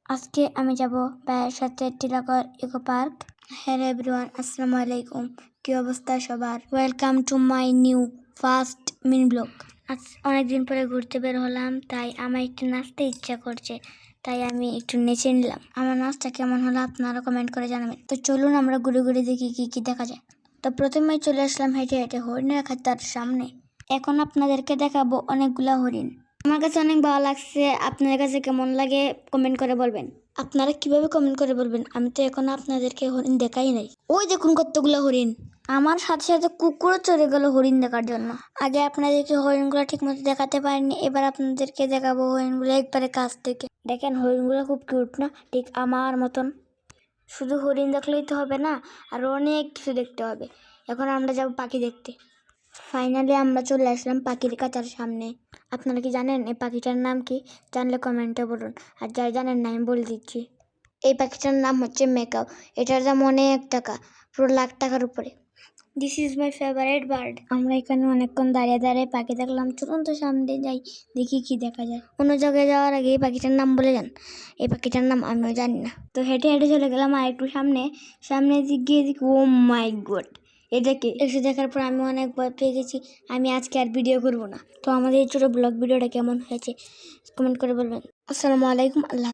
আজকে আমি যাব ভাইয়ের সাথে Tilagarh eco park. Hello everyone, আসসালামু আলাইকুম। কি অবস্থা সবার? Welcome to my new first mini blog. আজ অনেকদিন পরে ঘুরতে বের হলাম, তাই আমার একটু নাচতে ইচ্ছা করছে, তাই আমি একটু নেচে নিলাম। আমার নাচটা কেমন হলো আপনারা কমেন্ট করে জানাবেন। তো চলুন আমরা ঘুরে ঘুরে দেখি কি কি দেখা যায়। তো প্রথমেই চলে আসলাম হেঁটে হেঁটে হরিণের খাঁচার সামনে। এখন আপনাদেরকে দেখাবো অনেকগুলা হরিণ। আমার কাছে অনেক ভালো লাগছে, আপনাদের কাছে কেমন লাগে কমেন্ট করে বলবেন। আপনারা কিভাবে কমেন্ট করে বলবেন, আমি তো এখন আপনাদেরকে হরিণ দেখাই নাই। ওই দেখুন কতগুলো হরিণ, আমার সাথে সাথে কুকুরও চলে গেল হরিণ দেখার জন্য। আগে আপনাদেরকে হরিণগুলো ঠিক মতো দেখাতে পারিনি, এবার আপনাদেরকে দেখাবো হরিণগুলো একবারে কাছ থেকে। দেখেন হরিণগুলো খুব কিউট না, ঠিক আমার মতন। শুধু হরিণ দেখলেই তো হবে না, আর অনেক কিছু দেখতে হবে। এখন আমরা যাব পাখি দেখতে। ফাইনালি আমরা চলে আসলাম পাখির খাঁচার সামনে। আপনারা কি জানেন এই পাখিটার নাম কি? জানলে কমেন্টে বলুন, আর যারা জানেন না আমি বলে দিচ্ছি। এই পাখিটার নাম হচ্ছে মেকাও। এটার দাম অনেক টাকা, পুরো লাখ টাকার উপরে। This is my favourite bird. আমরা এখানে অনেকক্ষণ দাঁড়িয়ে দাঁড়িয়ে পাখি দেখলাম। চলুন তো সামনে যাই, দেখি কি দেখা যায়। অন্য জায়গায় যাওয়ার আগে এই পাখিটার নাম বলে যান। এই পাখিটার নাম আমিও জানি না। তো হেঁটে হেঁটে চলে গেলাম আর একটু সামনে। সামনে গিয়ে দেখি ও মাই গড, এটাকে এসে দেখার পর আমি অনেক ভয় পেয়ে গেছি। আমি আজকে আর ভিডিও করব না। তো আমাদের এই ছোটো ব্লগ ভিডিওটা কেমন হয়েছে কমেন্ট করে বলবেন। আসসালামু আলাইকুম। আল্লাহ।